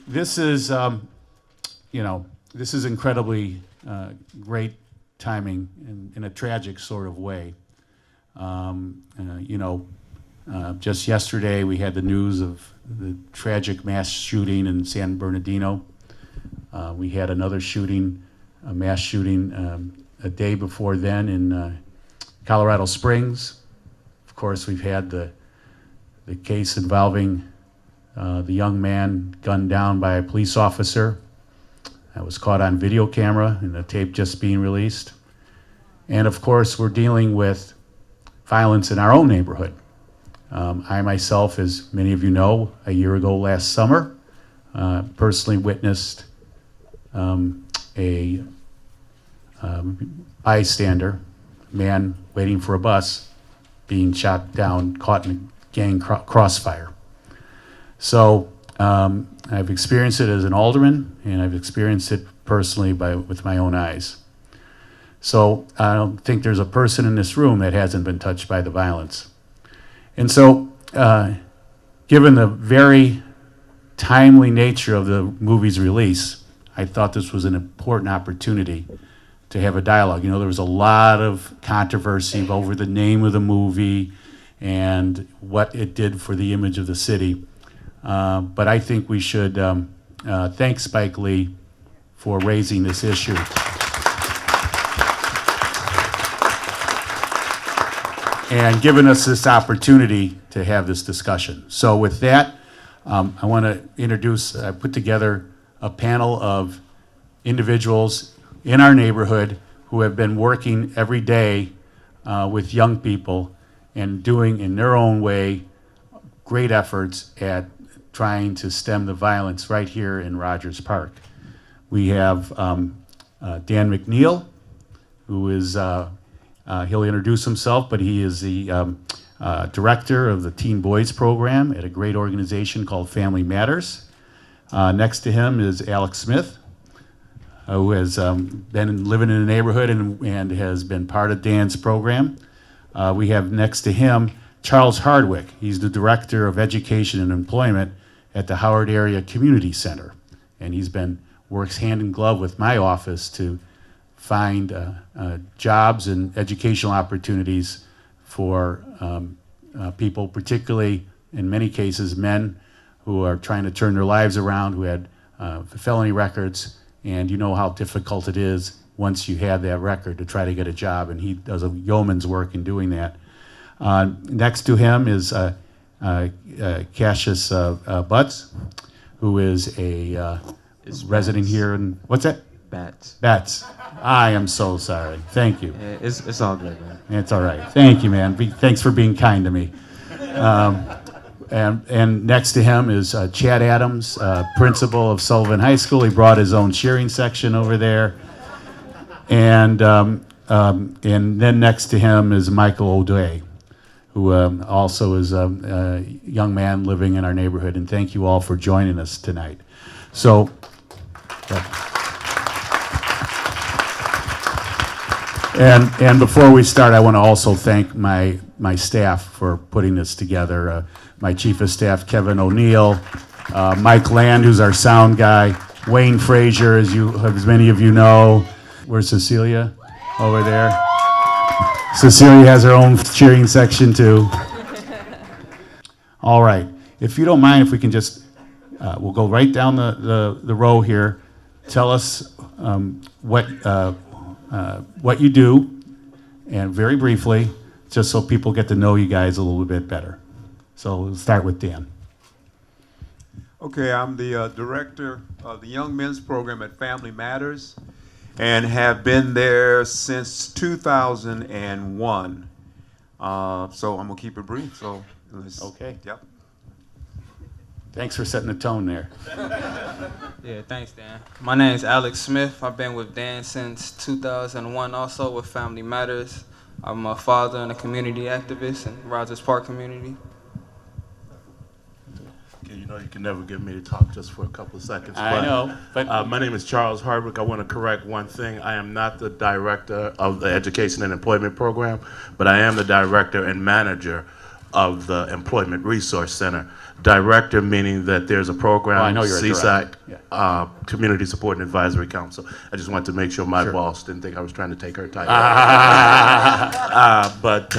this is, this is incredibly great timing in a tragic sort of way. Just yesterday we had the news of the tragic mass shooting in San Bernardino. We had another shooting, a mass shooting, a day before then in Colorado Springs. Of course, we've had the case involving the young man gunned down by a police officer. That was caught on video camera and the tape just being released. And of course, we're dealing with violence in our own neighborhood. I myself, as many of you know, a year ago last summer, personally witnessed a bystander, man waiting for a bus, being shot down, caught in a gang crossfire. So I've experienced it as an alderman, and I've experienced it personally with my own eyes. So I don't think there's a person in this room that hasn't been touched by the violence. And so, given the very timely nature of the movie's release, I thought this was an important opportunity to have a dialogue. You know, there was a lot of controversy over the name of the movie and what it did for the image of the city. But I think we should thank Spike Lee for raising this issue. And giving us this opportunity to have this discussion. So with that, I want to introduce, I put together a panel of individuals in our neighborhood who have been working every day with young people and doing in their own way great efforts at trying to stem the violence right here in Rogers Park. We have Dan McNeil, who is he'll introduce himself, but he is the director of the Teen Boys program at a great organization called Family Matters. Next to him is Alex Smith, who has been living in the neighborhood and has been part of Dan's program. We have next to him Charles Hardwick. He's the director of education and employment at the Howard Area Community Center, and works hand in glove with my office to find jobs and educational opportunities for people, particularly in many cases men who are trying to turn their lives around, who had felony records, and you know how difficult it is once you have that record to try to get a job, and he does a yeoman's work in doing that. Next to him is Cassius Butts, who is a resident here in, what's that? Bats. I am so sorry. Thank you. It's all good, man. It's all right. Thank you, man. Thanks for being kind to me. And next to him is Chad Adams, principal of Sullivan High School. He brought his own cheering section over there. And then next to him is Michael Oldeuy, who also is a young man living in our neighborhood. And thank you all for joining us tonight. So. And before we start, I want to also thank my staff for putting this together. My chief of staff, Kevin O'Neill, Mike Land, who's our sound guy, Wayne Frazier, as many of you know. Where's Cecilia? Over there. Cecilia has her own cheering section too. All right. If you don't mind, if we can just, we'll go right down the row here. Tell us what you do, and very briefly, just so people get to know you guys a little bit better. So we'll start with Dan. Okay, I'm the director of the Young Men's Program at Family Matters and have been there since 2001. So I'm going to keep it brief. Okay. Yep. Thanks for setting the tone there. Yeah, thanks, Dan. My name is Alex Smith. I've been with Dan since 2001, also with Family Matters. I'm a father and a community activist in Rogers Park community. Okay, you know you can never get me to talk just for a couple of seconds. I know, but my name is Charles Hardwick. I want to correct one thing. I am not the director of the Education and Employment Program, but I am the director and manager of the Employment Resource Center. Director meaning that there's a program, Oh, I know you're a CSAC, director. Community Support and Advisory Council. I just wanted to make sure my Sure. boss didn't think I was trying to take her title. But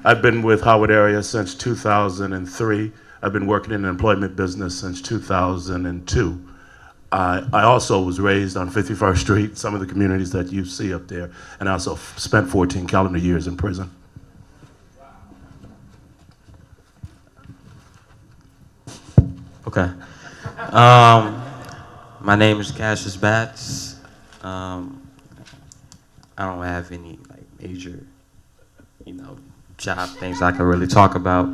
I've been with Howard area since 2003. I've been working in the employment business since 2002. I also was raised on 51st Street, some of the communities that you see up there, and I also spent 14 calendar years in prison. Okay. My name is Cassius. I don't have any major, job things I can really talk about.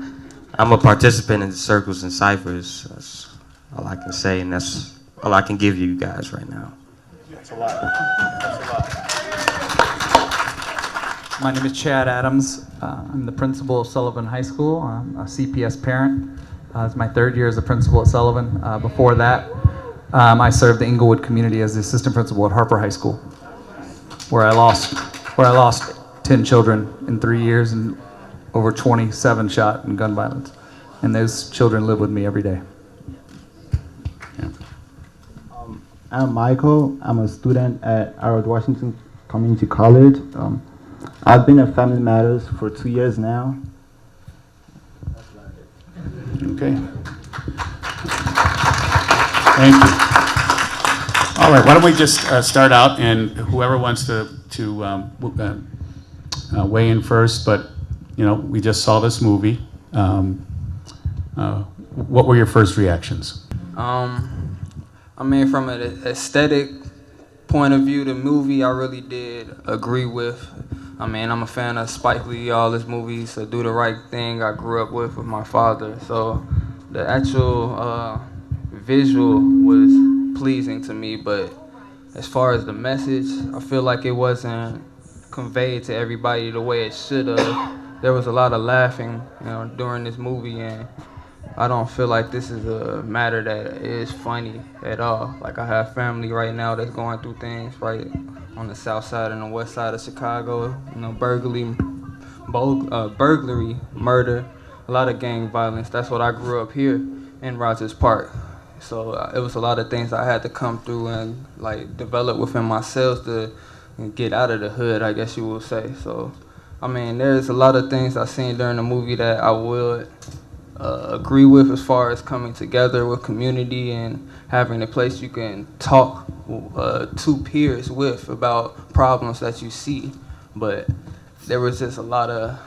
I'm a participant in the circles and ciphers. That's all I can say, and that's all I can give you guys right now. That's a lot. That's a lot. My name is Chad Adams. I'm the principal of Sullivan High School. I'm a CPS parent. It's my third year as a principal at Sullivan. Before that, I served the Inglewood community as the assistant principal at Harper High School, where I lost 10 children in 3 years and over 27 shot in gun violence. And those children live with me every day. I'm Michael. I'm a student at Harold Washington Community College. I've been at Family Matters for 2 years now. Okay. Thank you. All right, why don't we just start out, and whoever wants to weigh in first, but, we just saw this movie. What were your first reactions? From an aesthetic point of view, the movie I really did agree with. I'm a fan of Spike Lee, all his movies, so Do the Right Thing I grew up with my father. So the actual visual was pleasing to me, but as far as the message, I feel like it wasn't conveyed to everybody the way it should have. There was a lot of laughing, during this movie, and I don't feel like this is a matter that is funny at all. Like, I have family right now that's going through things right on the south side and the west side of Chicago. Burglary, murder, a lot of gang violence. That's what I grew up here in Rogers Park. So it was a lot of things I had to come through and develop within myself to get out of the hood, I guess you will say. So, there's a lot of things I seen during the movie that I would agree with as far as coming together with community and having a place you can talk to peers with about problems that you see. But there was just a lot of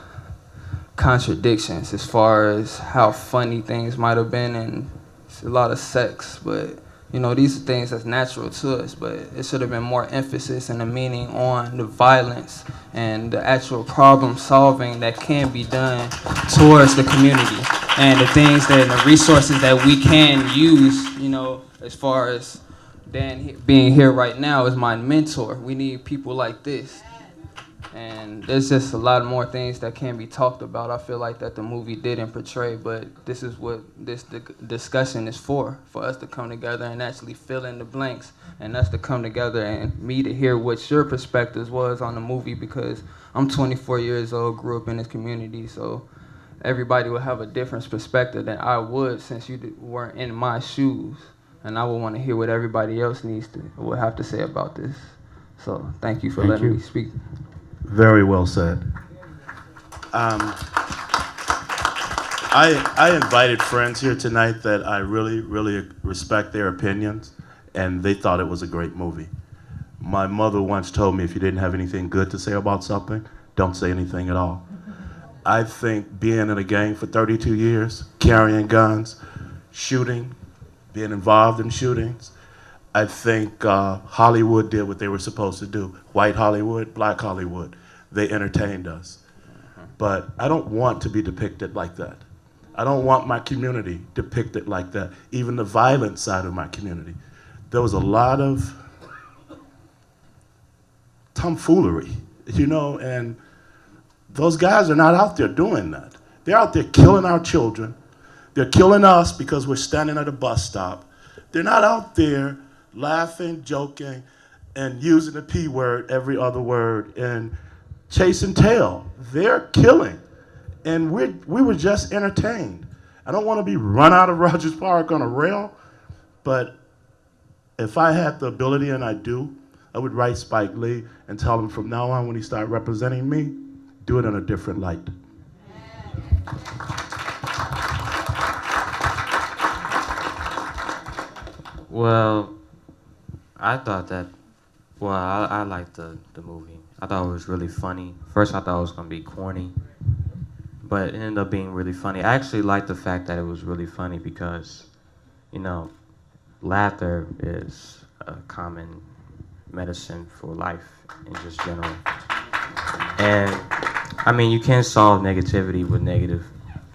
contradictions as far as how funny things might have been, and it's a lot of sex. But these are things that's natural to us, but it should have been more emphasis and a meaning on the violence and the actual problem solving that can be done towards the community, and the things and the resources that we can use, as far as Dan being here right now as my mentor. We need people like this. And there's just a lot more things that can be talked about, I feel like, that the movie didn't portray, but this is what this discussion is for us to come together and actually fill in the blanks, and us to come together and me to hear what your perspectives was on the movie, because I'm 24 years old, grew up in this community, so everybody will have a different perspective than I would, since you weren't in my shoes, and I would want to hear what everybody else would have to say about this. So thank you for letting me speak. Very well said. I invited friends here tonight that I really, really respect their opinions, and they thought it was a great movie. My mother once told me, if you didn't have anything good to say about something, don't say anything at all. I think being in a gang for 32 years, carrying guns, shooting, being involved in shootings, I think Hollywood did what they were supposed to do. White Hollywood, black Hollywood. They entertained us. But I don't want to be depicted like that. I don't want my community depicted like that, even the violent side of my community. There was a lot of tomfoolery, and those guys are not out there doing that. They're out there killing our children. They're killing us because we're standing at a bus stop. They're not out there laughing, joking, and using the P word every other word and chasing tail. They're killing. and we were just entertained. I don't want to be run out of Rogers Park on a rail, but if I had the ability, and I do, I would write Spike Lee and tell him from now on when he started representing me, do it in a different light. Well, I thought that, I liked the movie. I thought it was really funny. First, I thought it was going to be corny, but it ended up being really funny. I actually liked the fact that it was really funny because, you know, laughter is a common medicine for life in just general. And, I mean, you can't solve negativity with negative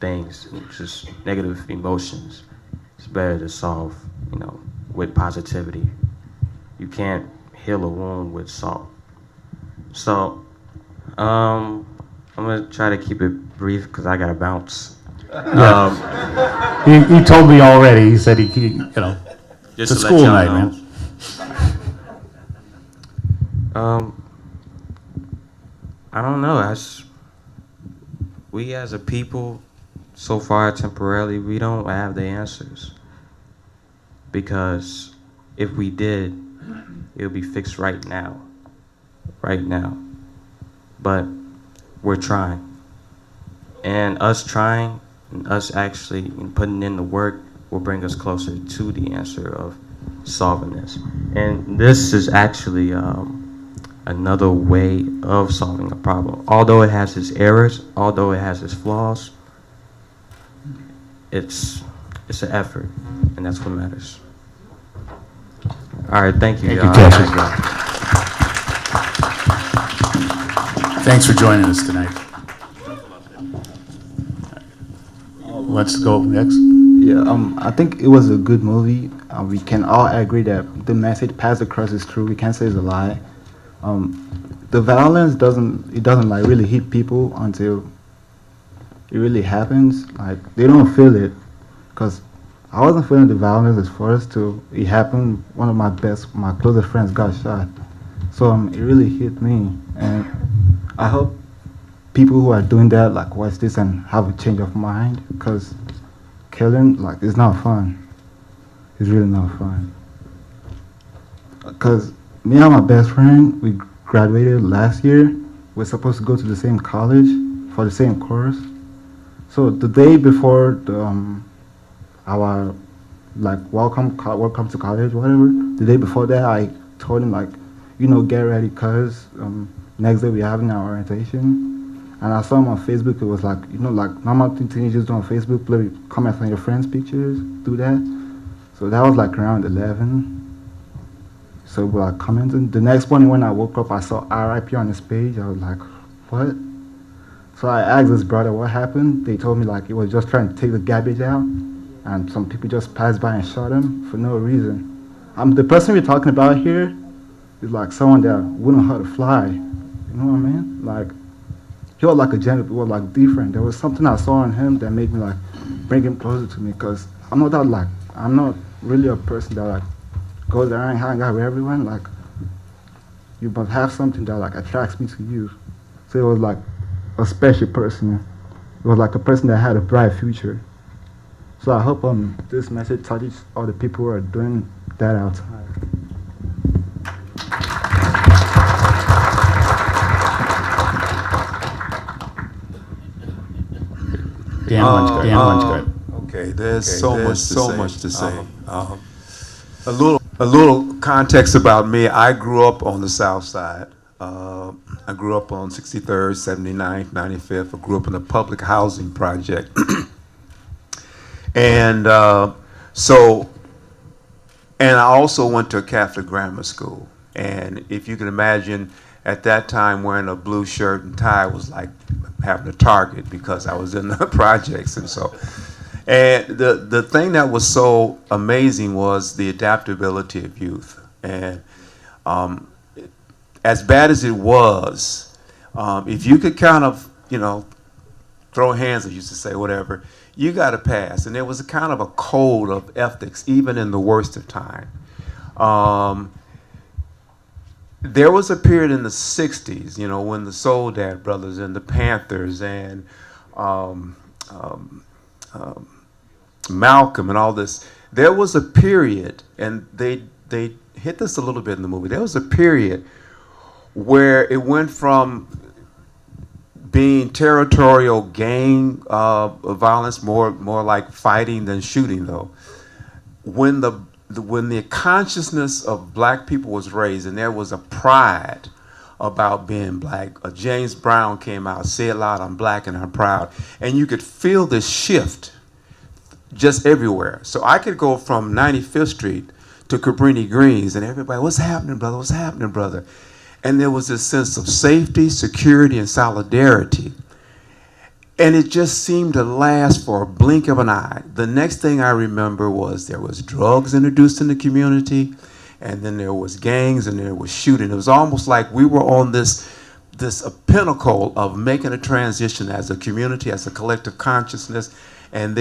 things, just negative emotions. It's better to solve, you know, with positivity. You can't heal a wound with salt. So, I'm gonna try to keep it brief because I gotta bounce. He told me already. He said you know, Just it's a to let school y'all night, know. man. I don't know. We as a people, so far temporarily, we don't have the answers. Because if we did, it would be fixed right now. Right now. But we're trying. And us trying, and us actually putting in the work will bring us closer to the answer of solving this. And this is actually another way of solving a problem. Although it has its errors, although it has its flaws, it's an effort, and that's what matters. All right, thank you. Thank you, y'all. Cassius. Thanks for joining us tonight. Let's go next. Yeah, I think it was a good movie. We can all agree that the message passed across is true. We can't say it's a lie. The violence doesn't like really hit people until it really happens. Like they don't feel it, because I wasn't feeling the violence at first till it happened. One of my closest friends got shot. So it really hit me, and I hope people who are doing that like watch this and have a change of mind, because killing like it's not fun. It's really not fun. Because me and my best friend, we graduated last year. We're supposed to go to the same college for the same course. So the day before our like welcome to college, whatever. The day before that, I told him like, get ready, cause next day we're having our orientation. And I saw him on Facebook. It was like, like normal thing teenagers do on Facebook, play comment on your friends' pictures, do that. So that was like around 11. So we were like commenting. The next morning when I woke up, I saw RIP on his page. I was like, what? So I asked his brother what happened. They told me like he was just trying to take the garbage out, and some people just passed by and shot him for no reason. The person we're talking about here is like someone that wouldn't hurt a fly. You know what I mean? Like, he was like a gentleman, was like different. There was something I saw in him that made me like bring him closer to me, because I'm not really a person that like goes around hanging out with everyone. Like, you must have something that like attracts me to you. So it was like a special person. It was like a person that had a bright future. So I hope this message touches all the people who are doing that outside. Dan Lunchgood. Okay, there's so much to say. A little context about me. I grew up on the South Side. I grew up on 63rd, 79th, 95th. I grew up in a public housing project. And I also went to a Catholic grammar school. And if you can imagine, at that time wearing a blue shirt and tie was like having a target, because I was in the projects. And the thing that was so amazing was the adaptability of youth. And as bad as it was, if you could kind of, throw hands, I used to say, whatever, you got to pass. And there was a kind of a code of ethics, even in the worst of time. There was a period in the 60s, when the Soul Dad Brothers and the Panthers and um, um, Malcolm and all this, there was a period, and they hit this a little bit in the movie. There was a period where it went from being territorial gang violence, more like fighting than shooting, though. When the consciousness of black people was raised, and there was a pride about being black. James Brown came out, "Say it loud, I'm black and I'm proud," and you could feel this shift just everywhere. So I could go from 95th Street to Cabrini Greens, and everybody, "What's happening, brother? What's happening, brother?" And there was this sense of safety, security, and solidarity. And it just seemed to last for a blink of an eye. The next thing I remember was there was drugs introduced in the community, and then there was gangs, and there was shooting. It was almost like we were on this pinnacle of making a transition as a community, as a collective consciousness, and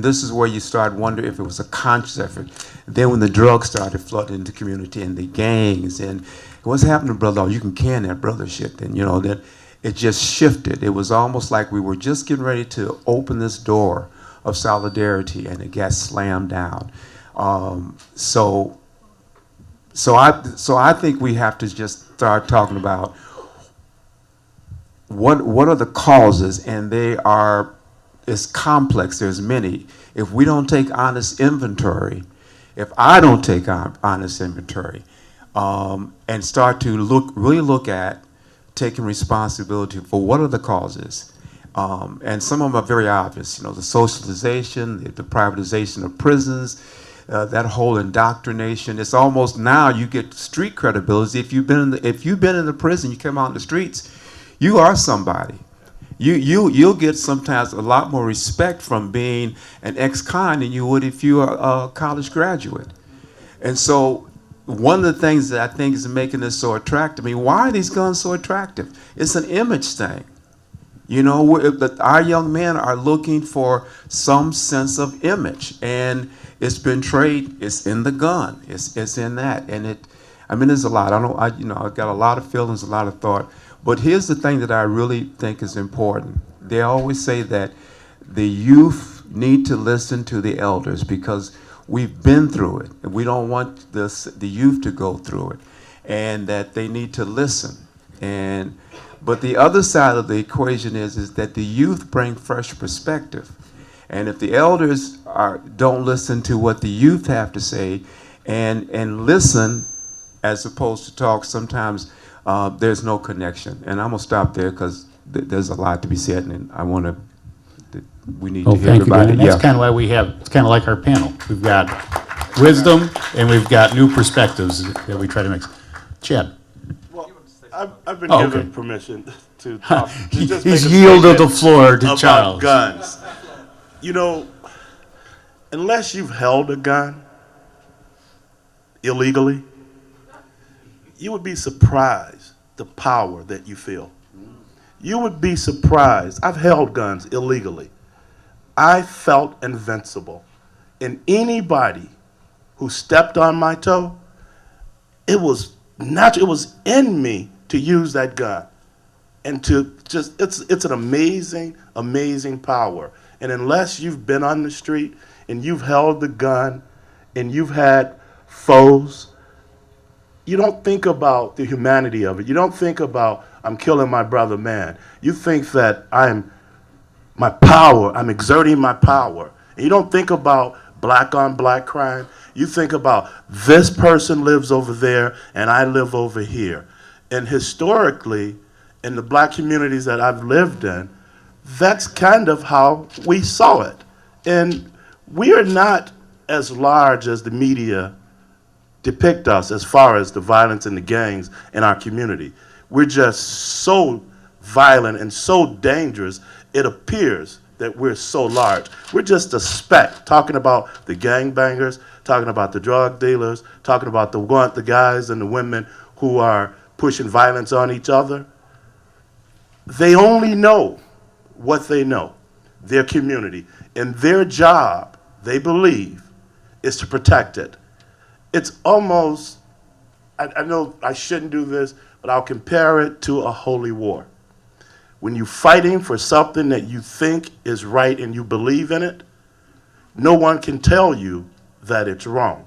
this is where you start wondering if it was a conscious effort. Then when the drugs started flooding into the community and the gangs, and what's happening, brother? Oh, you can that brother shit. And then it just shifted. It was almost like we were just getting ready to open this door of solidarity, and it got slammed down. So I think we have to just start talking about what are the causes, and it's complex. There's many. If we don't take honest inventory, if I don't take honest inventory, and start to really look at taking responsibility for what are the causes, and some of them are very obvious. The socialization, the privatization of prisons, that whole indoctrination. It's almost now you get street credibility. If you've been in the prison, you come out in the streets, you are somebody. You'll get sometimes a lot more respect from being an ex-con than you would if you are a college graduate. And so one of the things that I think is making this so attractive, why are these guns so attractive? It's an image thing. Our young men are looking for some sense of image, and it's been traded. It's in the gun. It's in that, and there's a lot. I've got a lot of feelings, a lot of thought. But here's the thing that I really think is important. They always say that the youth need to listen to the elders because we've been through it. And we don't want the youth to go through it, and that they need to listen. But the other side of the equation is that the youth bring fresh perspective. And if the elders don't listen to what the youth have to say and listen as opposed to talk, sometimes there's no connection. And I'm going to stop there because there's a lot to be said, and we need to hear thank everybody. you, Dan. That's kind of why it's kind of like our panel. We've got wisdom and we've got new perspectives that we try to mix. Chad. Well, I've been given permission to talk. To just He's make a yielded the statement floor to about Charles. guns. Unless you've held a gun illegally, you would be surprised the power that you feel. You would be surprised. I've held guns illegally. I felt invincible. And anybody who stepped on my toe, it was natural. It was in me to use that gun. And it's an amazing, amazing power. And unless you've been on the street and you've held the gun and you've had foes, you don't think about the humanity of it. You don't think about, I'm killing my brother man. You think that I'm exerting my power. And you don't think about black on black crime. You think about this person lives over there and I live over here. And historically, in the black communities that I've lived in, that's kind of how we saw it. And we are not as large as the media depict us as far as the violence and the gangs in our community. We're just so violent and so dangerous, it appears that we're so large. We're just a speck, talking about the gangbangers, talking about the drug dealers, talking about the guys and the women who are pushing violence on each other. They only know what they know, their community. And their job, they believe, is to protect it. It's almost, I know I shouldn't do this, but I'll compare it to a holy war. When you're fighting for something that you think is right and you believe in it, no one can tell you that it's wrong.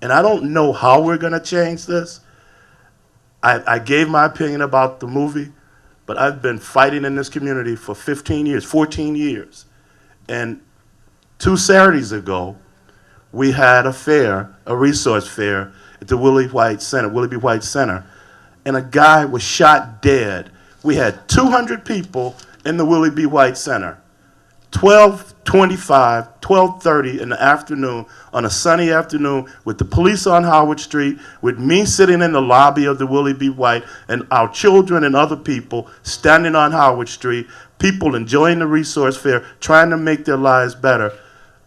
And I don't know how we're going to change this. I gave my opinion about the movie, but I've been fighting in this community for 15 years, 14 years. And 2 Saturdays ago, we had a fair, a resource fair at the Willie B. White Center, and a guy was shot dead. We had 200 people in the Willie B. White Center. 12:25, 12:30 in the afternoon, on a sunny afternoon, with the police on Howard Street, with me sitting in the lobby of the Willie B. White, and our children and other people standing on Howard Street, people enjoying the resource fair, trying to make their lives better.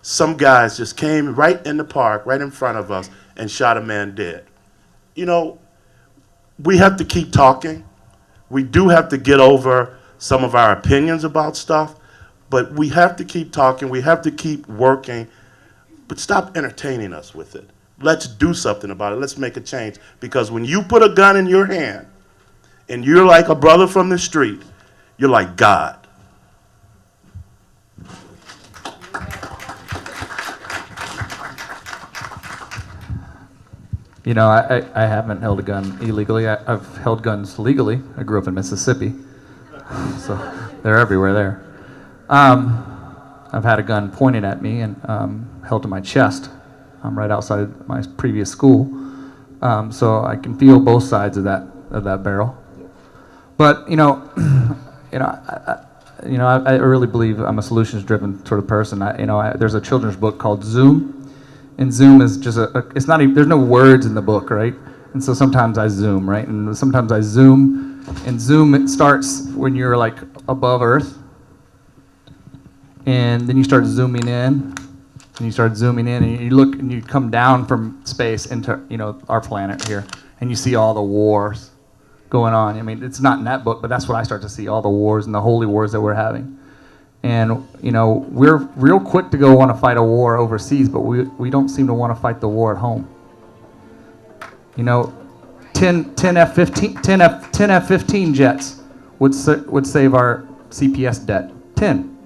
Some guys just came right in the park, right in front of us, and shot a man dead. You know, we have to keep talking. We do have to get over some of our opinions about stuff, but we have to keep talking. We have to keep working, but stop entertaining us with it. Let's do something about it. Let's make a change, because when you put a gun in your hand and you're like a brother from the street, you're like God. You know, I haven't held a gun illegally. I've held guns legally. I grew up in Mississippi, so they're everywhere there. I've had a gun pointed at me and held to my chest right outside my previous school, so I can feel both sides of that barrel. But I really believe I'm a solutions-driven sort of person. There's a children's book called Zoom. And Zoom is just it's not even, there's no words in the book, right? And so sometimes I zoom, right? And sometimes I zoom, and zoom, it starts when you're like above Earth, and then you start zooming in, and you start zooming in, and you look, and you come down from space into, our planet here, and you see all the wars going on. I mean, it's not in that book, but that's what I start to see, all the wars and the holy wars that we're having. And, we're real quick to go want to fight a war overseas, but we don't seem to want to fight the war at home. 10 F-15 jets would save our CPS debt. 10.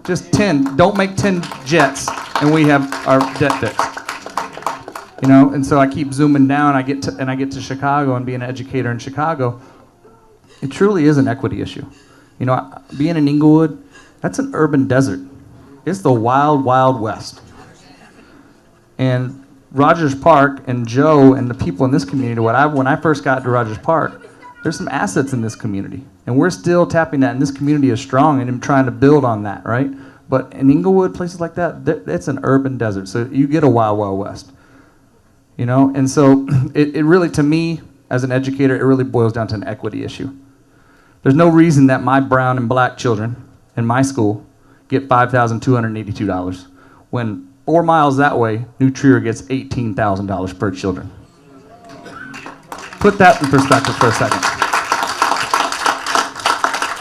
Just 10. Don't make 10 jets, and we have our debt fixed. And so I keep zooming down. I get to Chicago, and being an educator in Chicago, it truly is an equity issue. Being in Inglewood, that's an urban desert. It's the wild, wild west. And Rogers Park and Joe and the people in this community, when I first got to Rogers Park, there's some assets in this community. And we're still tapping that, and this community is strong, and I'm trying to build on that, right? But in Inglewood, places like that, it's an urban desert. So you get a wild, wild west. And so it really, to me, as an educator, it really boils down to an equity issue. There's no reason that my brown and black children in my school get $5,282 when 4 miles that way, New Trier gets $18,000 per children. Put that in perspective for a second.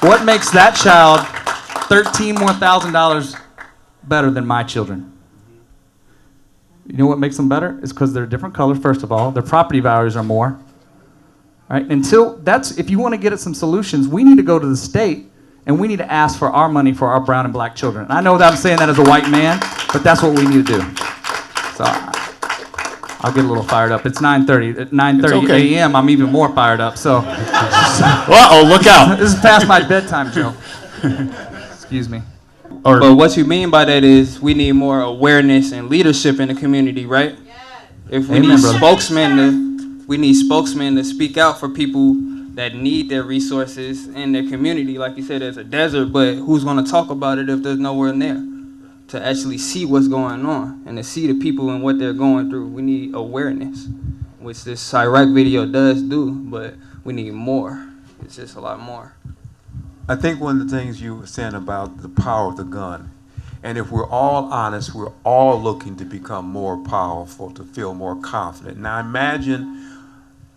What makes that child $13,000 more better than my children? You know what makes them better? It's because they're different colors, first of all. Their property values are more. Right? If you want to get at some solutions, we need to go to the state and we need to ask for our money for our brown and black children. And I know that I'm saying that as a white man, but that's what we need to do. So I'll get a little fired up. It's 9:30. At 9:30 a.m., I'm even more fired up. So, Uh-oh, look out. This is past my bedtime, Joe. Excuse me. But what you mean by that is we need more awareness and leadership in the community, right? If we need spokesmen to speak out for people that need their resources in their community. Like you said, there's a desert, but who's going to talk about it if there's nowhere there to actually see what's going on and to see the people and what they're going through? We need awareness, which this Chi-raq video does do, but we need more. It's just a lot more. I think one of the things you were saying about the power of the gun, and if we're all honest, we're all looking to become more powerful, to feel more confident. Now imagine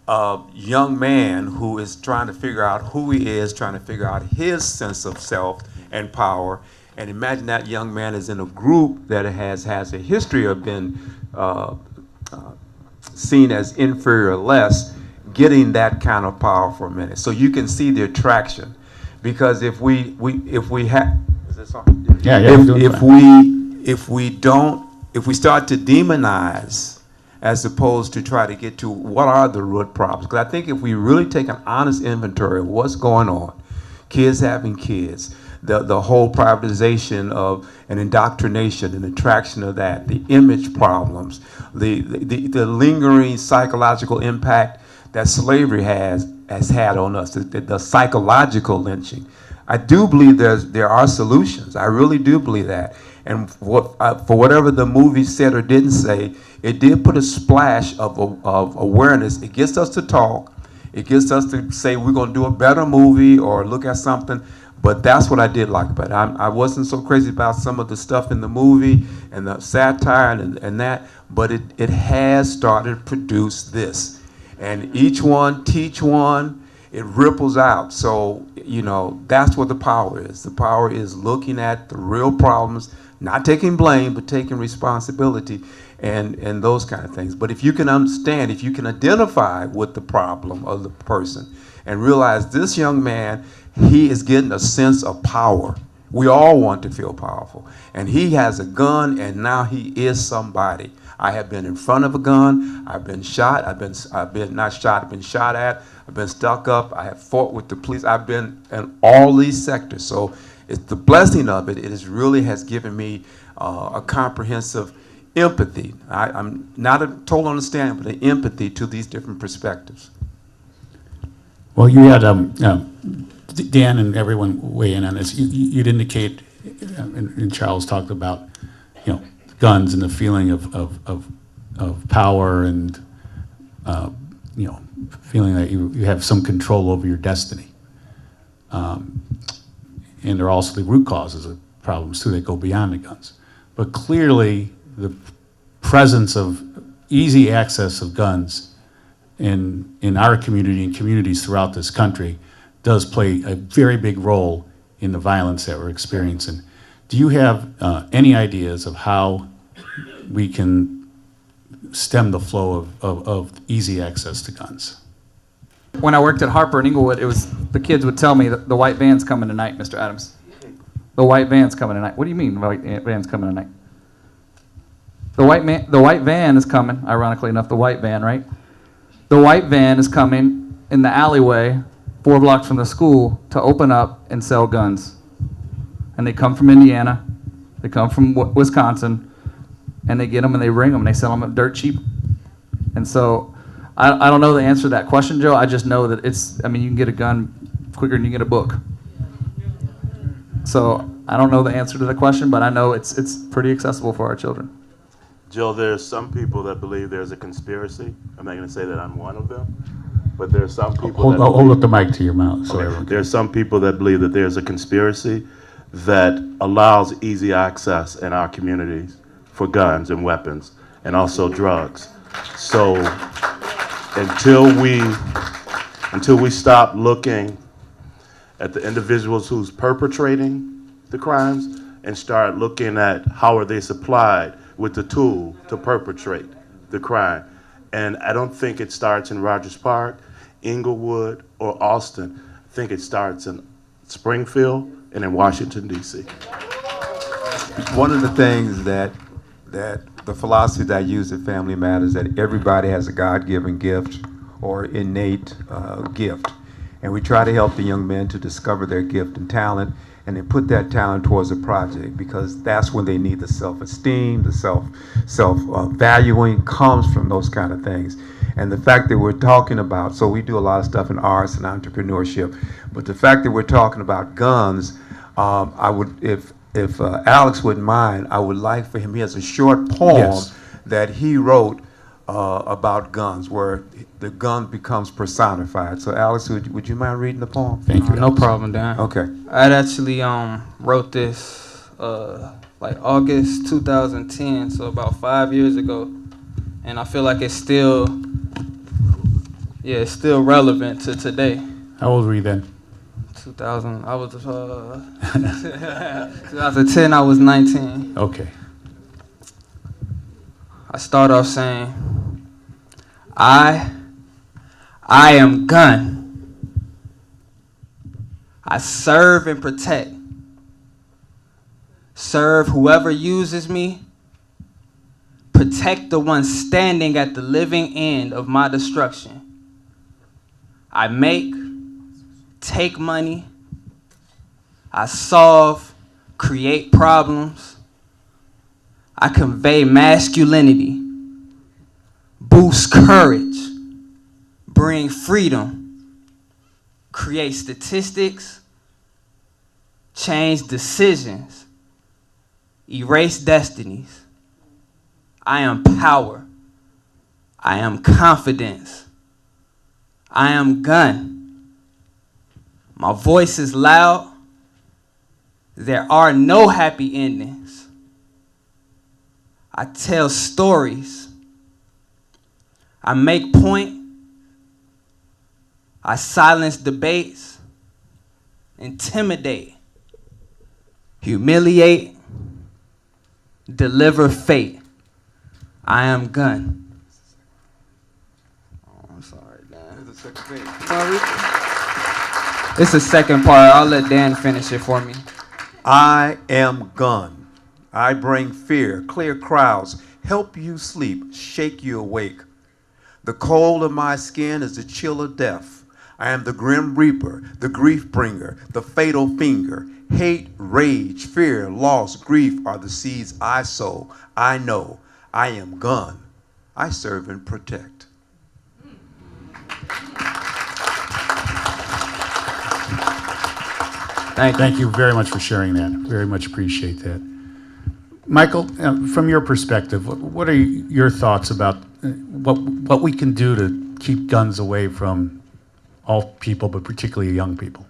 a young man who is trying to figure out who he is, trying to figure out his sense of self and power, and imagine that young man is in a group that has a history of being seen as inferior or less, getting that kind of power for a minute. So you can see the attraction. because if we have, is this on? Yeah, yeah. we're doing fine. If we start to demonize as opposed to try to get to what are the root problems, because I think if we really take an honest inventory of what's going on, kids having kids, the whole privatization of an indoctrination and attraction of that, the image problems, the lingering psychological impact that slavery has had on us, the psychological lynching. I do believe there are solutions. I really do believe that. And for whatever the movie said or didn't say, it did put a splash of awareness. It gets us to talk. It gets us to say we're going to do a better movie or look at something. But that's what I did like about it. I wasn't so crazy about some of the stuff in the movie and the satire and that, but it has started to produce this. And each one, teach one, it ripples out. So, you know, that's what the power is. The power is looking at the real problems, not taking blame, but taking responsibility and those kind of things. But if you can understand, if you can identify with the problem of the person and realize this young man, he is getting a sense of power. We all want to feel powerful. And he has a gun, and now he is somebody. I have been in front of a gun. I've been shot. I've been not shot. I've been shot at. I've been stuck up. I have fought with the police. I've been in all these sectors. So it's the blessing of it. It is really has given me a comprehensive empathy. I'm not a total understanding, but an empathy to these different perspectives. Well, you had Dan and everyone weigh in on this. You'd indicate, and Charles talked about, you know, guns and the feeling of power and you know, feeling that you have some control over your destiny. And there are also the root causes of problems too that go beyond the guns. But clearly, the presence of easy access of guns in our community and communities throughout this country does play a very big role in the violence that we're experiencing. Do you have any ideas of how we can stem the flow of easy access to guns? When I worked at Harper in Inglewood, it was the kids would tell me that the white van's coming tonight, Mr. Adams. The white van's coming tonight. What do you mean the white van's coming tonight? The white van is coming, ironically enough, the white van, right? The white van is coming in the alleyway 4 blocks from the school to open up and sell guns. And they come from Indiana, they come from Wisconsin, and they get them and they bring them and they sell them dirt cheap. And so I don't know the answer to that question, Joe. I just know that you can get a gun quicker than you get a book. So I don't know the answer to the question, but I know it's pretty accessible for our children. Jill, there's some people that believe there's a conspiracy. I'm not going to say that I'm one of them, but there's some people hold up the mic to your mouth. So okay. There's some people that believe that there's a conspiracy that allows easy access in our communities for guns and weapons and also drugs. So until we stop looking at the individuals who's perpetrating the crimes and start looking at how are they supplied with the tool to perpetrate the crime. And I don't think it starts in Rogers Park, Inglewood, or Austin. I think it starts in Springfield and in Washington, D.C. One of the things that the philosophy that I use at Family Matters, that everybody has a God-given gift or innate gift. And we try to help the young men to discover their gift and talent, and then put that talent towards a project, because that's when they need the self-esteem, the self-valuing comes from those kind of things. And the fact that we're talking about, so we do a lot of stuff in arts and entrepreneurship, but the fact that we're talking about guns, I would, if Alex wouldn't mind, I would like for him, he has a short poem Yes. that he wrote about guns, where the gun becomes personified. So Alex, would you mind reading the poem? Thank you. No problem, Dan. Okay. I actually wrote this like August 2010, so about 5 years ago, and I feel like it's still relevant to today. How old were you then? 2000, I was 2010. I was 19. Okay. I start off saying, I am gun. I serve and protect. Serve whoever uses me. Protect the one standing at the living end of my destruction. I make, take money. I solve, create problems. I convey masculinity, boost courage, bring freedom, create statistics, change decisions, erase destinies. I am power. I am confidence. I am gun. My voice is loud. There are no happy endings. I tell stories. I make point. I silence debates, intimidate, humiliate, deliver fate. I am gun. Oh, I'm sorry, Dan. There's a second page. It's the second part. I'll let Dan finish it for me. I am gun. I bring fear, clear crowds, help you sleep, shake you awake. The cold of my skin is the chill of death. I am the grim reaper, the grief bringer, the fatal finger. Hate, rage, fear, loss, grief are the seeds I sow. I know I am gun. I serve and protect. Thank you very much for sharing that. Very much appreciate that. Michael, from your perspective, what are your thoughts about what we can do to keep guns away from all people, but particularly young people?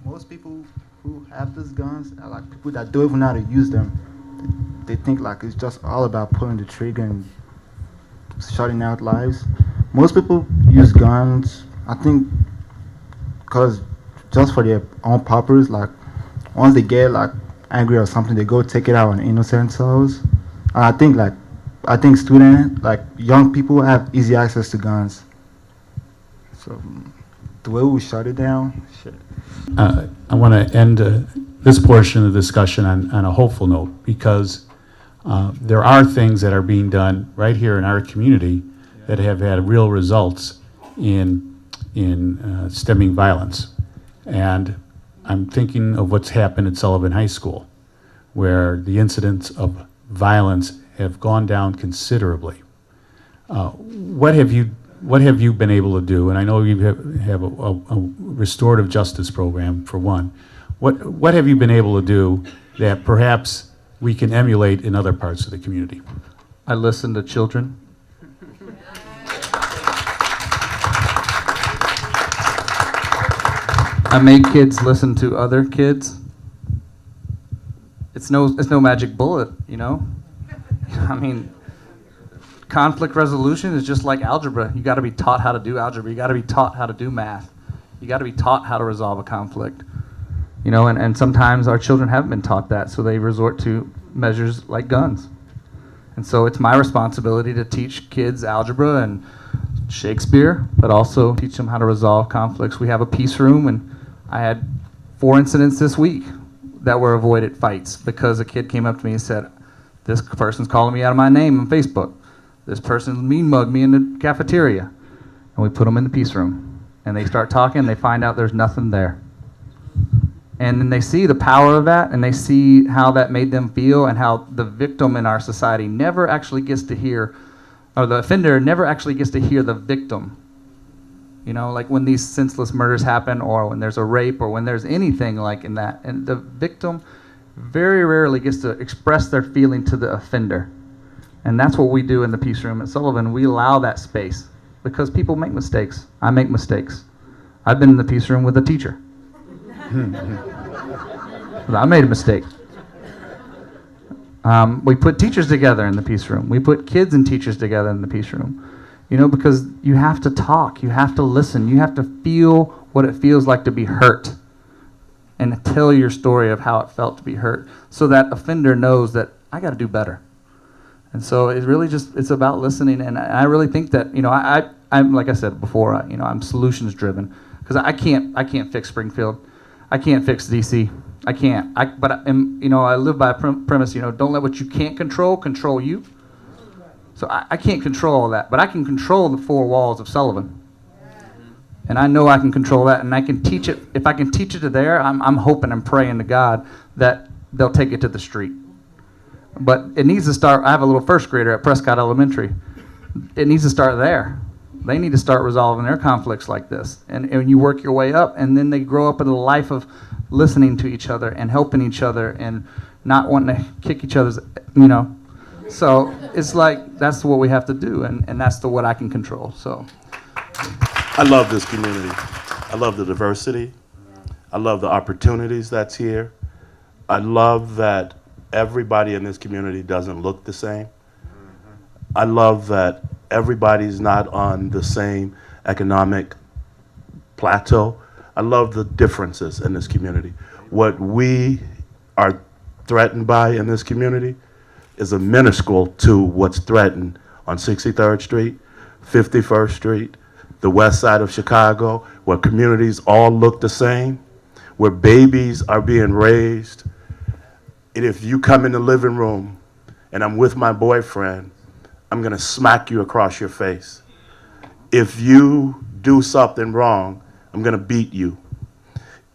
Most people who have these guns are like people that don't even know how to use them. They think like it's just all about pulling the trigger and shutting out lives. Most people use guns, I think, because just for their own purpose. Like once they get like angry or something, they go take it out on innocent souls. And I think students, like young people, have easy access to guns. So the way we shut it down, shit. I want to end this portion of the discussion on a hopeful note, because there are things that are being done right here in our community that have had real results in stemming violence. And I'm thinking of what's happened at Sullivan High School, where the incidents of violence have gone down considerably. What have you been able to do? And I know you have a restorative justice program, for one. What have you been able to do that perhaps we can emulate in other parts of the community? I listen to children. I make kids listen to other kids. It's no magic bullet, you know? I mean, conflict resolution is just like algebra. You got to be taught how to do algebra. You got to be taught how to do math. You got to be taught how to resolve a conflict. You know, and sometimes our children haven't been taught that, so they resort to measures like guns. And so it's my responsibility to teach kids algebra and Shakespeare, but also teach them how to resolve conflicts. We have a peace room, and I had 4 incidents this week that were avoided fights because a kid came up to me and said, "This person's calling me out of my name on Facebook. This person mean mugged me in the cafeteria." And we put them in the peace room. And they start talking, and they find out there's nothing there. And then they see the power of that, and they see how that made them feel, and how the victim in our society never actually gets to hear, or the offender never actually gets to hear the victim. You know, like when these senseless murders happen, or when there's a rape, or when there's anything like in that, and the victim very rarely gets to express their feeling to the offender. And that's what we do in the peace room at Sullivan. We allow that space because people make mistakes. I make mistakes. I've been in the peace room with a teacher. I made a mistake. We put teachers together in the peace room. We put kids and teachers together in the peace room. You know, because you have to talk, you have to listen, you have to feel what it feels like to be hurt, and tell your story of how it felt to be hurt, so that offender knows that I got to do better. And so it's really just, it's about listening. And I really think that, you know, I'm like I said before, you know, I'm solutions driven, because I can't fix Springfield. I can't fix DC. I can't. I live by a premise, don't let what you can't control you. So I can't control all that, but I can control the four walls of Sullivan. And I know I can control that, and I can teach it. If I can teach it to there, I'm hoping and praying to God that they'll take it to the street. But it needs to start. I have a little first grader at Prescott Elementary. It needs to start there. They need to start resolving their conflicts like this. And you work your way up, and then they grow up in a life of listening to each other and helping each other and not wanting to kick each other's, So it's like that's what we have to do, and that's what I can control. So I love this community. I love the diversity. I love the opportunities that's here. I love that everybody in this community doesn't look the same. I love that everybody's not on the same economic plateau. I love the differences in this community. What we are threatened by in this community is a minuscule to what's threatened on 63rd Street, 51st Street, the west side of Chicago, where communities all look the same, where babies are being raised. And if you come in the living room and I'm with my boyfriend, I'm gonna smack you across your face. If you do something wrong, I'm gonna beat you.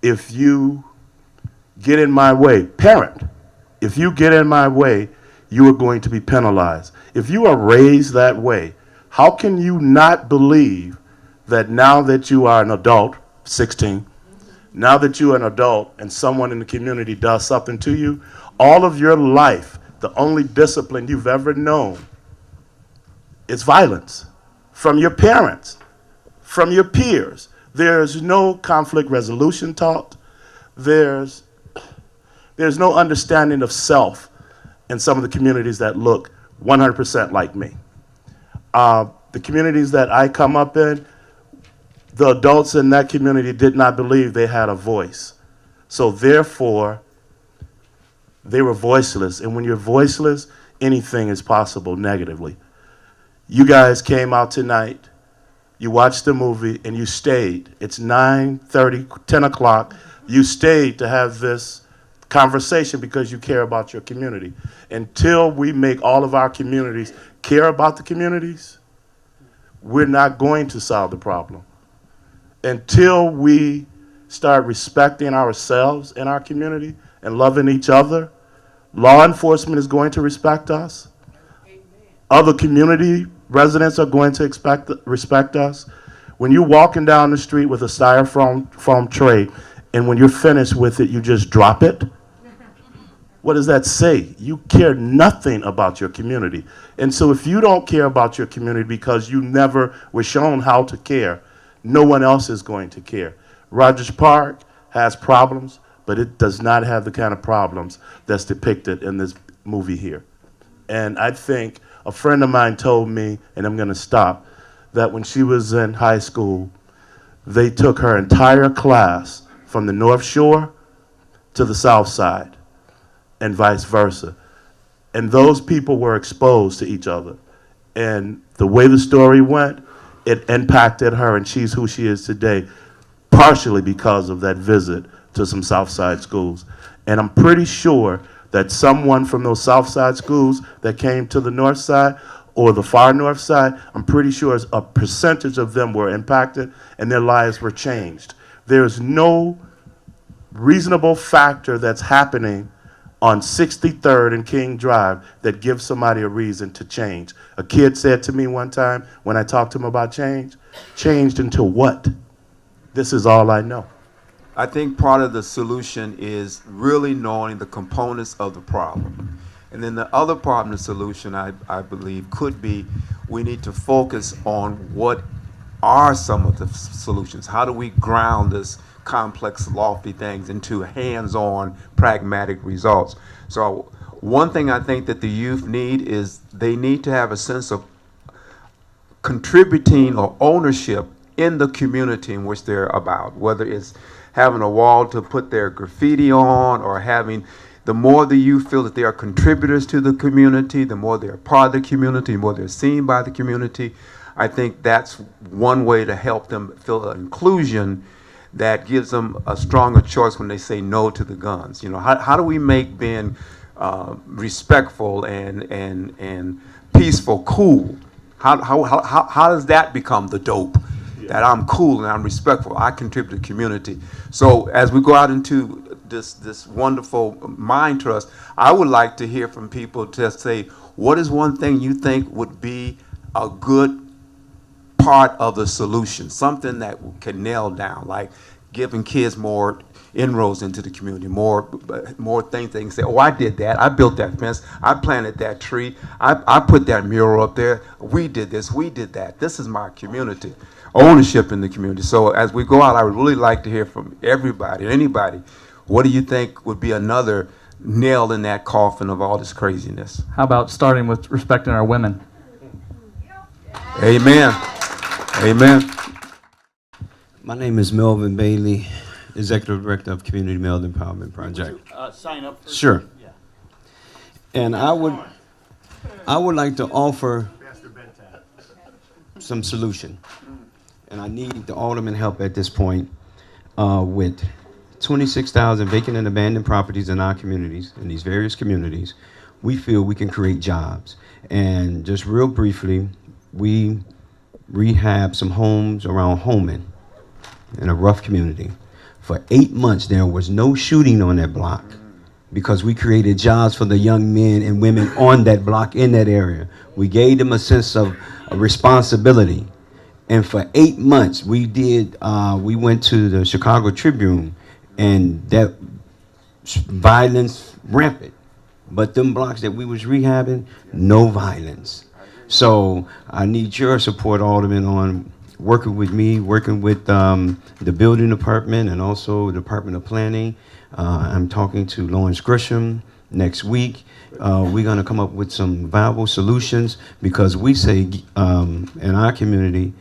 If you get in my way, parent, if you get in my way, you are going to be penalized. If you are raised that way, how can you not believe that now that you are an adult, 16, now that you are an adult and someone in the community does something to you, all of your life, the only discipline you've ever known is violence from your parents, from your peers. There's no conflict resolution taught. There's no understanding of self in some of the communities that look 100% like me. The communities that I come up in, the adults in that community did not believe they had a voice. So therefore, they were voiceless. And when you're voiceless, anything is possible negatively. You guys came out tonight, you watched the movie, and you stayed. It's 9:30, 10 o'clock. You stayed to have this conversation because you care about your community. Until we make all of our communities care about the communities, we're not going to solve the problem. Until we start respecting ourselves in our community and loving each other, law enforcement is going to respect us. Other community residents are going to respect us. When you're walking down the street with a styrofoam tray, and when you're finished with it, you just drop it, what does that say? You care nothing about your community. And so if you don't care about your community because you never were shown how to care, no one else is going to care. Rogers Park has problems, but it does not have the kind of problems that's depicted in this movie here. And I think a friend of mine told me, and I'm gonna stop, that when she was in high school, they took her entire class from the North Shore to the South Side and vice versa. And those people were exposed to each other. And the way the story went, it impacted her, and she's who she is today, partially because of that visit to some South Side schools. And I'm pretty sure that someone from those South Side schools that came to the North Side or the far North Side, I'm pretty sure a percentage of them were impacted and their lives were changed. There's no reasonable factor that's happening on 63rd and King Drive that gives somebody a reason to change. A kid said to me one time when I talked to him about change, changed into what? This is all I know. I think part of the solution is really knowing the components of the problem. And then the other part of the solution, I believe, could be we need to focus on what are some of the solutions. How do we ground this complex, lofty things into hands-on, pragmatic results? So one thing I think that the youth need is they need to have a sense of contributing or ownership in the community in which they're about, whether it's having a wall to put their graffiti on or having, the more the youth feel that they are contributors to the community, the more they're part of the community, the more they're seen by the community. I think that's one way to help them feel inclusion, that gives them a stronger choice when they say no to the guns? You know, how do we make being respectful and peaceful cool? How does that become the dope? That I'm cool and I'm respectful. I contribute to the community. So as we go out into this wonderful mind trust, I would like to hear from people to say, what is one thing you think would be a good part of the solution? Something that can nail down, like giving kids more inroads into the community, more things they can say, oh, I did that, I built that fence, I planted that tree, I put that mural up there, we did this, we did that, this is my community. Ownership in the community. So as we go out, I would really like to hear from everybody, anybody, what do you think would be another nail in that coffin of all this craziness? How about starting with respecting our women? Amen. Amen. My name is Melvin Bailey, Executive Director of Community Male Empowerment Project. Sign up. Sure. And I would like to offer some solution. And I need the alderman help at this point with 26,000 vacant and abandoned properties in our communities, in these various communities. We feel we can create jobs. And just real briefly, we rehab some homes around Holman in a rough community. For 8 months, there was no shooting on that block because we created jobs for the young men and women on that block in that area. We gave them a sense of responsibility. And for 8 months, we went to the Chicago Tribune, and that violence rampant. But them blocks that we was rehabbing, no violence. So I need your support, Alderman, on working with me, working with the building department and also the Department of Planning. I'm talking to Lawrence Grisham next week. We're going to come up with some viable solutions because we say in our community,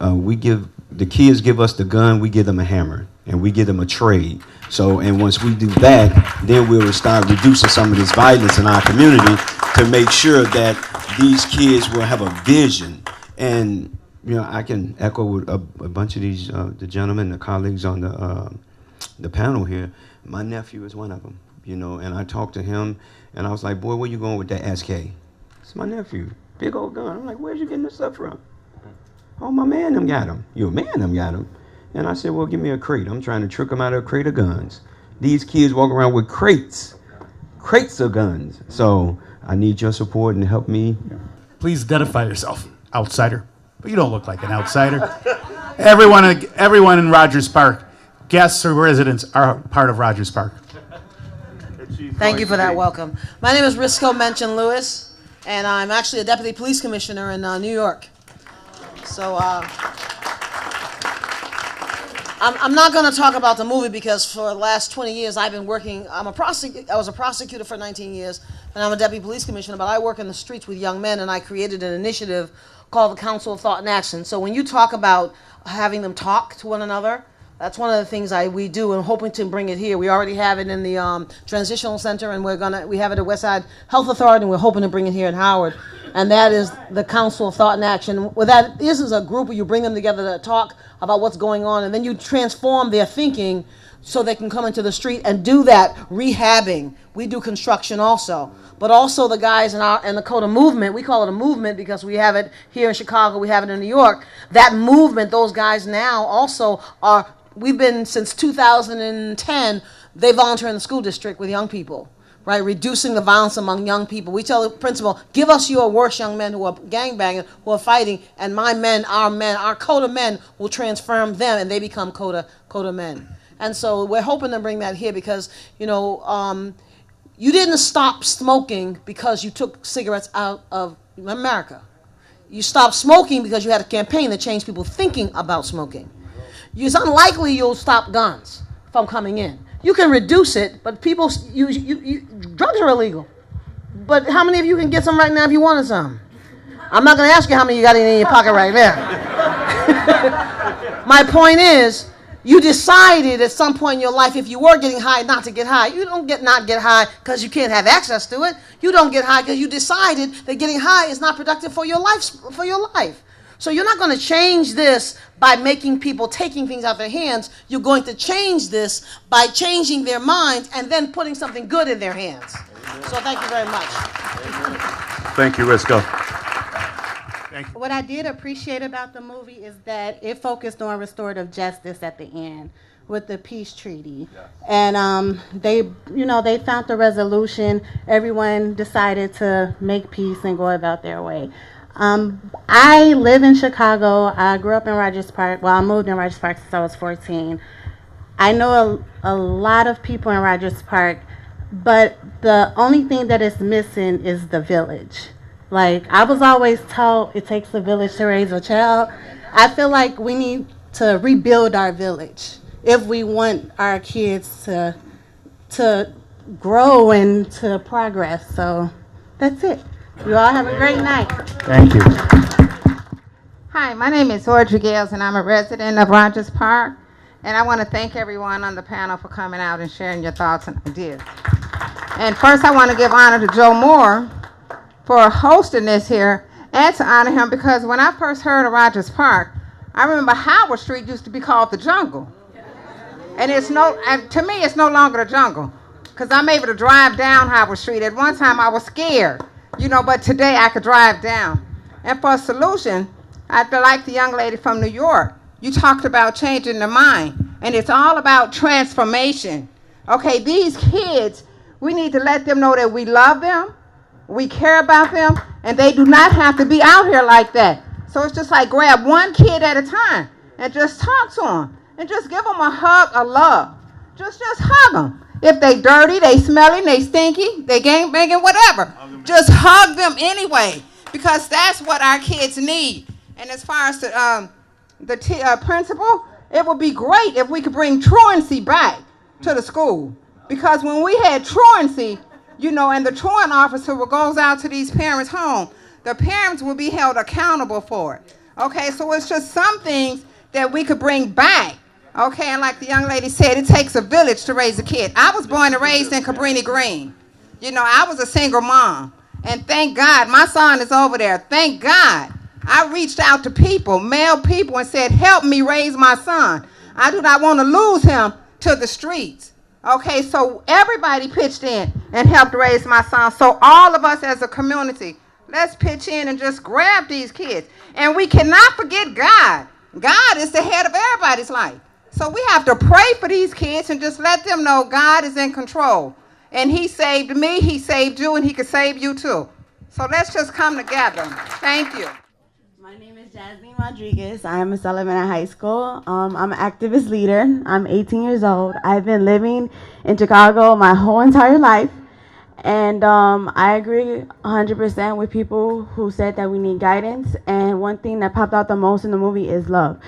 the kids give us the gun, we give them a hammer, and we give them a trade. So, and once we do that, then we'll start reducing some of this violence in our community to make sure that these kids will have a vision. And, you know, I can echo with a bunch of these, the gentlemen, the colleagues on the panel here. My nephew is one of them, you know, and I talked to him, and I was like, boy, where you going with that SK? It's my nephew, big old gun. I'm like, where's you getting this stuff from? Oh, my man them got him. Your man them got him. And I said, well, give me a crate. I'm trying to trick them out of a crate of guns. These kids walk around with crates of guns. So I need your support and help me. Please identify yourself, outsider. But you don't look like an outsider. Everyone in Rogers Park, guests or residents, are part of Rogers Park. Thank you for that welcome. My name is Risco Menchen-Lewis, and I'm actually a deputy police commissioner in New York. So I'm not going to talk about the movie because for the last 20 years I've been working. I was a prosecutor for 19 years, and I'm a deputy police commissioner. But I work in the streets with young men, and I created an initiative called the Council of Thought and Action. So when you talk about having them talk to one another, that's one of the things we do, and hoping to bring it here. We already have it in the transitional center, and we have it at Westside Health Authority, and we're hoping to bring it here in Howard. And that is the Council of Thought and Action. What that is a group where you bring them together to talk about what's going on, and then you transform their thinking so they can come into the street and do that rehabbing. We do construction also. But also the guys in the CODA movement, we call it a movement because we have it here in Chicago, we have it in New York. That movement, those guys now also we've been since 2010, they volunteer in the school district with young people, right? Reducing the violence among young people. We tell the principal, give us your worst young men who are gangbanging, who are fighting, and our CODA men will transform them and they become CODA men. And so we're hoping to bring that here because, you know, you didn't stop smoking because you took cigarettes out of America. You stopped smoking because you had a campaign that changed people thinking about smoking. It's unlikely you'll stop guns from coming in. You can reduce it, but people, drugs are illegal. But how many of you can get some right now if you wanted some? I'm not going to ask you how many you got in your pocket right now. My point is, you decided at some point in your life, if you were getting high, not to get high. You don't not get high because you can't have access to it. You don't get high because you decided that getting high is not productive for your life. So you're not going to change this by making people taking things out of their hands. You're going to change this by changing their minds and then putting something good in their hands. So thank you very much. Thank you, Risco. What I did appreciate about the movie is that it focused on restorative justice at the end with the peace treaty. And they found the resolution. Everyone decided to make peace and go about their way. I live in Chicago. I grew up in Rogers Park. Well, I moved in Rogers Park since I was 14. I know a lot of people in Rogers Park, but the only thing that is missing is the village. Like, I was always told it takes a village to raise a child. I feel like we need to rebuild our village if we want our kids to grow and to progress. So that's it. You all have a great night. Thank you. Hi, my name is Audrey Gales, and I'm a resident of Rogers Park. And I want to thank everyone on the panel for coming out and sharing your thoughts and ideas. And first, I want to give honor to Joe Moore for hosting this here, and to honor him because when I first heard of Rogers Park, I remember Howard Street used to be called the jungle. And to me, it's no longer the jungle, because I'm able to drive down Howard Street. At one time, I was scared, but today I could drive down. And for a solution, I feel like the young lady from New York. You talked about changing their mind, and it's all about transformation. Okay, these kids, we need to let them know that we love them, we care about them, and they do not have to be out here like that. So it's just like grab one kid at a time and just talk to them and just give them a hug of love. Just hug them. If they dirty, they smelly, they stinky, they gang banging, whatever, just hug them anyway, because that's what our kids need. And as far as the principal, it would be great if we could bring truancy back to the school. Because when we had truancy, and the truant officer goes out to these parents' home, the parents will be held accountable for it. Okay, so it's just some things that we could bring back. Okay, and like the young lady said, it takes a village to raise a kid. I was born and raised in Cabrini Green. I was a single mom. And thank God, my son is over there. Thank God. I reached out to people, male people, and said, help me raise my son. I do not want to lose him to the streets. Okay, so everybody pitched in and helped raise my son. So all of us as a community, let's pitch in and just grab these kids. And we cannot forget God. God is the head of everybody's life. So we have to pray for these kids and just let them know God is in control. And he saved me, he saved you, and he could save you too. So let's just come together. Thank you. My name is Jasmine Rodriguez. I am a Sullivan at high school. I'm an activist leader. I'm 18 years old. I've been living in Chicago my whole entire life. And I agree 100% with people who said that we need guidance. And one thing that popped out the most in the movie is love.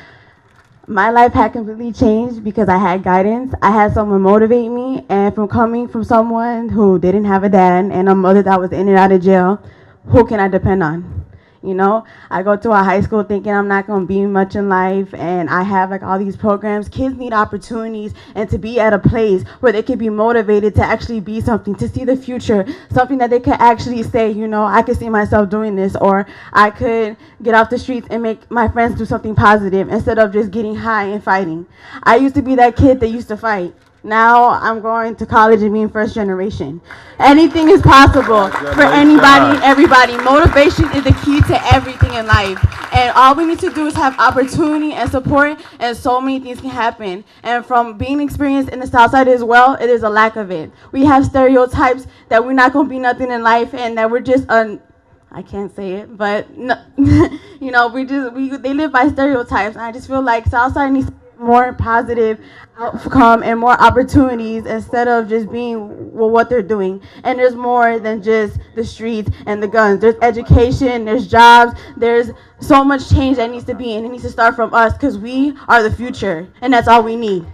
My life had completely changed because I had guidance. I had someone motivate me. And from coming from someone who didn't have a dad and a mother that was in and out of jail, who can I depend on? I go to a high school thinking I'm not going to be much in life, and I have all these programs. Kids need opportunities and to be at a place where they can be motivated to actually be something, to see the future, something that they can actually say, I could see myself doing this, or I could get off the streets and make my friends do something positive instead of just getting high and fighting. I used to be that kid that used to fight. Now I'm going to college and being first generation. Anything is possible for anybody and everybody. Motivation is the key to everything in life. And all we need to do is have opportunity and support, and so many things can happen. And from being experienced in the South Side as well, it is a lack of it. We have stereotypes that we're not going to be nothing in life and that we're just I can't say it, but no, they live by stereotypes. And I just feel like South Side needs more positive outcome and more opportunities instead of just being what they're doing. And there's more than just the streets and the guns. There's education, there's jobs, there's so much change that needs to be, and it needs to start from us because we are the future, and that's all we need.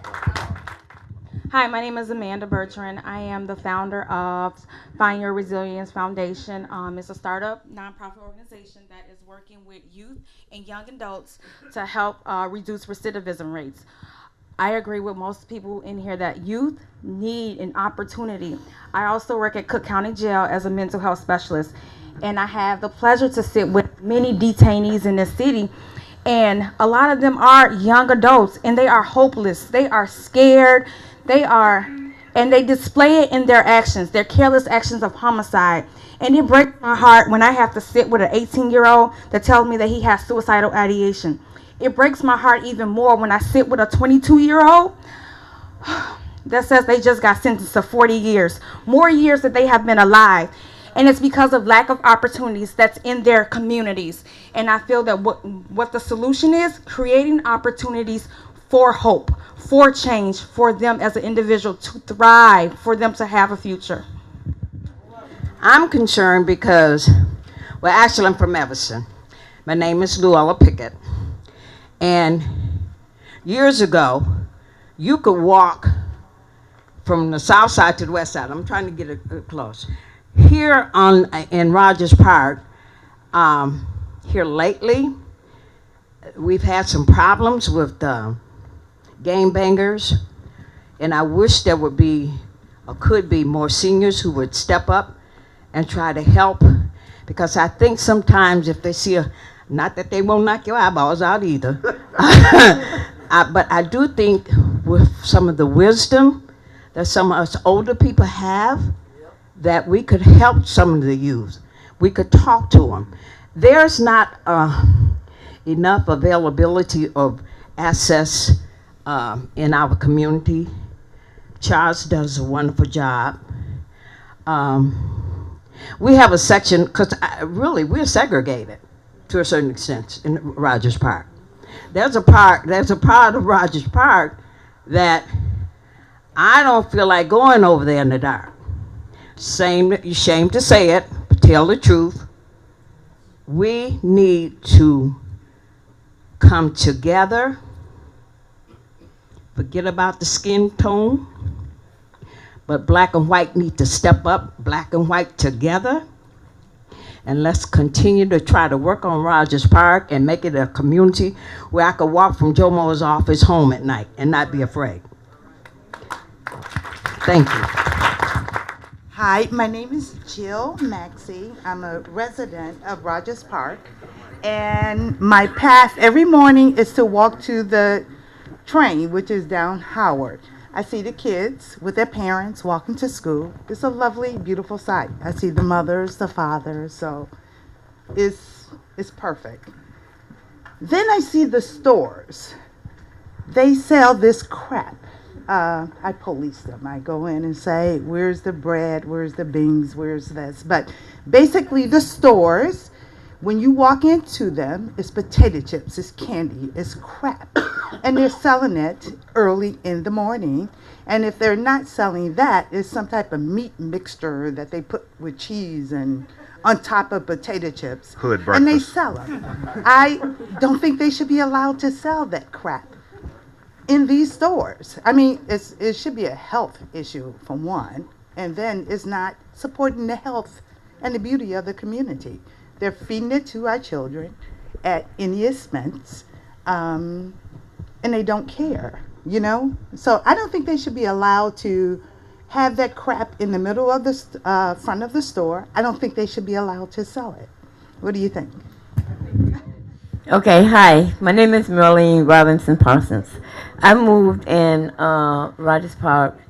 Hi, my name is Amanda Bertrand. I am the founder of Find Your Resilience Foundation. It's a startup nonprofit organization that is working with youth and young adults to help reduce recidivism rates. I agree with most people in here that youth need an opportunity. I also work at Cook County Jail as a mental health specialist, and I have the pleasure to sit with many detainees in this city. And a lot of them are young adults, and they are hopeless. They are scared. And they display it in their actions, their careless actions of homicide. And it breaks my heart when I have to sit with an 18-year-old that tells me that he has suicidal ideation. It breaks my heart even more when I sit with a 22-year-old that says they just got sentenced to 40 years, more years that they have been alive. And it's because of lack of opportunities that's in their communities. And I feel that what the solution is, creating opportunities for hope, for change, for them as an individual to thrive, for them to have a future. I'm concerned because, well, actually I'm from Everson. My name is Luella Pickett. And years ago, you could walk from the south side to the west side. I'm trying to get it close. Here in Rogers Park, here lately, we've had some problems with gangbangers, and I wish there would be, or could be, more seniors who would step up and try to help, because I think sometimes if they see not that they won't knock your eyeballs out either, but I do think with some of the wisdom that some of us older people have, that we could help some of the youth. We could talk to them. There's not enough availability of access in our community. Charles does a wonderful job. We have a section, because really we're segregated to a certain extent in Rogers Park. There's a part of Rogers Park that I don't feel like going over there in the dark. Shame to say it, but tell the truth. We need to come together, forget about the skin tone, but black and white need to step up, black and white together, and let's continue to try to work on Rogers Park and make it a community where I could walk from Joe Moore's office home at night and not be afraid. Thank you. Hi, my name is Jill Maxey. I'm a resident of Rogers Park, and my path every morning is to walk to the train, which is down Howard. I see the kids with their parents walking to school. It's a lovely, beautiful sight. I see the mothers, the fathers, so it's perfect. Then I see the stores. They sell this crap. I police them. I go in and say, where's the bread, where's the beans, where's this? But basically the stores, when you walk into them, it's potato chips, it's candy, it's crap. And they're selling it early in the morning. And if they're not selling that, it's some type of meat mixture that they put with cheese and on top of potato chips. Hood breakfast. And they sell them. I don't think they should be allowed to sell that crap in these stores. I mean, it should be a health issue for one, and then it's not supporting the health and the beauty of the community. They're feeding it to our children at any expense, and they don't care, you know? So I don't think they should be allowed to have that crap in the middle of the front of the store. I don't think they should be allowed to sell it. What do you think? Okay, hi. My name is Marlene Robinson Parsons. I moved in Rogers Park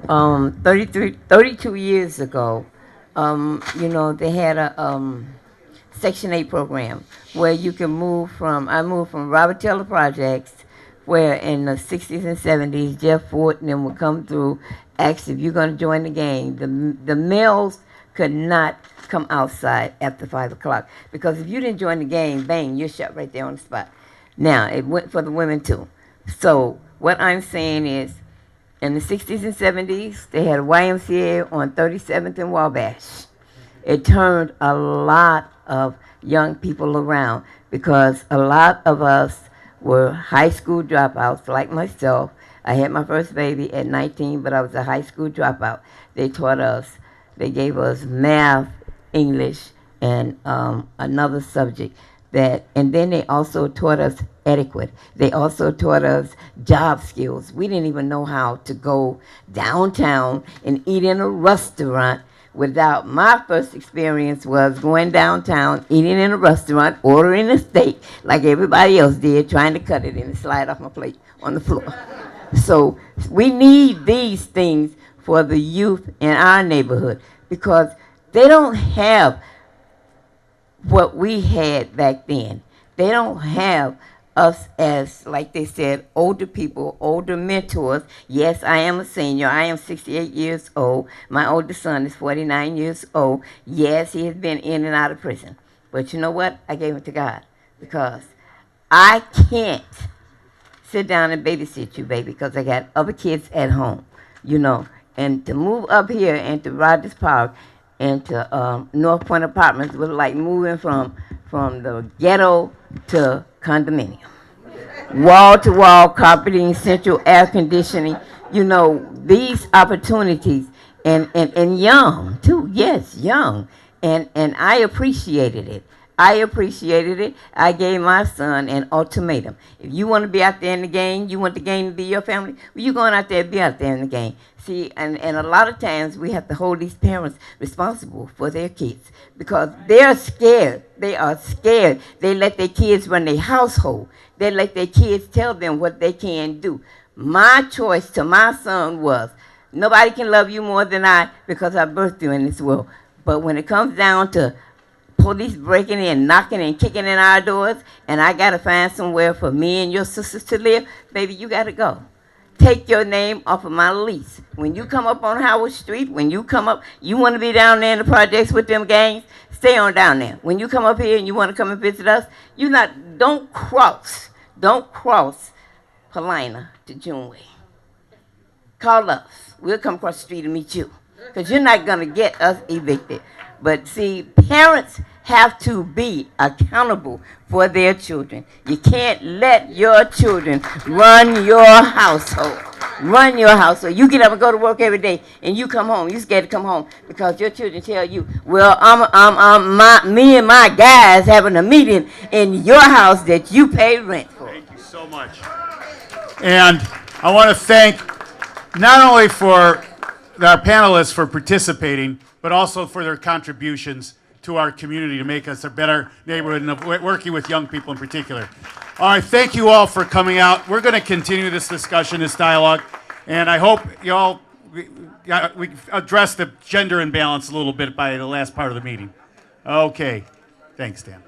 32 years ago. You know, they had a Section 8 program where you can move from, I moved from Robert Taylor Projects, where in the 60s and 70s, Jeff Ford and them would come through, ask if you're going to join the gang. The males could not come outside after 5 o'clock, because if you didn't join the gang, bang, you're shot right there on the spot. Now, it went for the women too. So what I'm saying is, in the 60s and 70s, they had a YMCA on 37th and Wabash. It turned a lot of young people around, because a lot of us were high school dropouts, like myself. I had my first baby at 19, but I was a high school dropout. They taught us, they gave us math, English, and another subject. that, and then they also taught us etiquette. They also taught us job skills. We didn't even know how to go downtown and eat in a restaurant without, my first experience was going downtown, eating in a restaurant, ordering a steak like everybody else did, trying to cut it and slide off my plate on the floor. So we need these things for the youth in our neighborhood because they don't have what we had back then. They don't have us as, like they said, older people, older mentors. Yes, I am a senior. I am 68 years old. My oldest son is 49 years old. Yes, he has been in and out of prison. But you know what? I gave it to God because I can't sit down and babysit you, baby, because I got other kids at home, you know. And to move up here and to Rogers Park and to North Point Apartments was like moving from the ghetto to condominium. Wall-to-wall carpeting, central air conditioning, you know, these opportunities, and young, too, yes, young. And I appreciated it. I appreciated it. I gave my son an ultimatum. If you want to be out there in the game, you want the game to be your family, well, you're going out there to be out there in the game. See, and a lot of times we have to hold these parents responsible for their kids because they're scared. They are scared. They let their kids run their household. They let their kids tell them what they can do. My choice to my son was, nobody can love you more than I because I birthed you in this world. But when it comes down to police breaking in, knocking and kicking in our doors, and I got to find somewhere for me and your sisters to live, baby, you got to go. Take your name off of my lease. When you come up on Howard Street, when you come up, you want to be down there in the projects with them gangs, stay on down there. When you come up here and you want to come and visit us, don't cross Helena to Juneway. Call us. We'll come across the street and meet you because you're not going to get us evicted. But see, parents have to be accountable for their children. You can't let your children run your household. Run your household. You get up and go to work every day, and you come home. You scared to come home because your children tell you, "Well, me and my guys having a meeting in your house that you pay rent for." Thank you so much. And I want to thank not only for our panelists for participating, but also for their contributions to our community to make us a better neighborhood and working with young people in particular. All right, thank you all for coming out. We're going to continue this discussion, this dialogue, and I hope you all we addressed the gender imbalance a little bit by the last part of the meeting. Okay, thanks, Dan.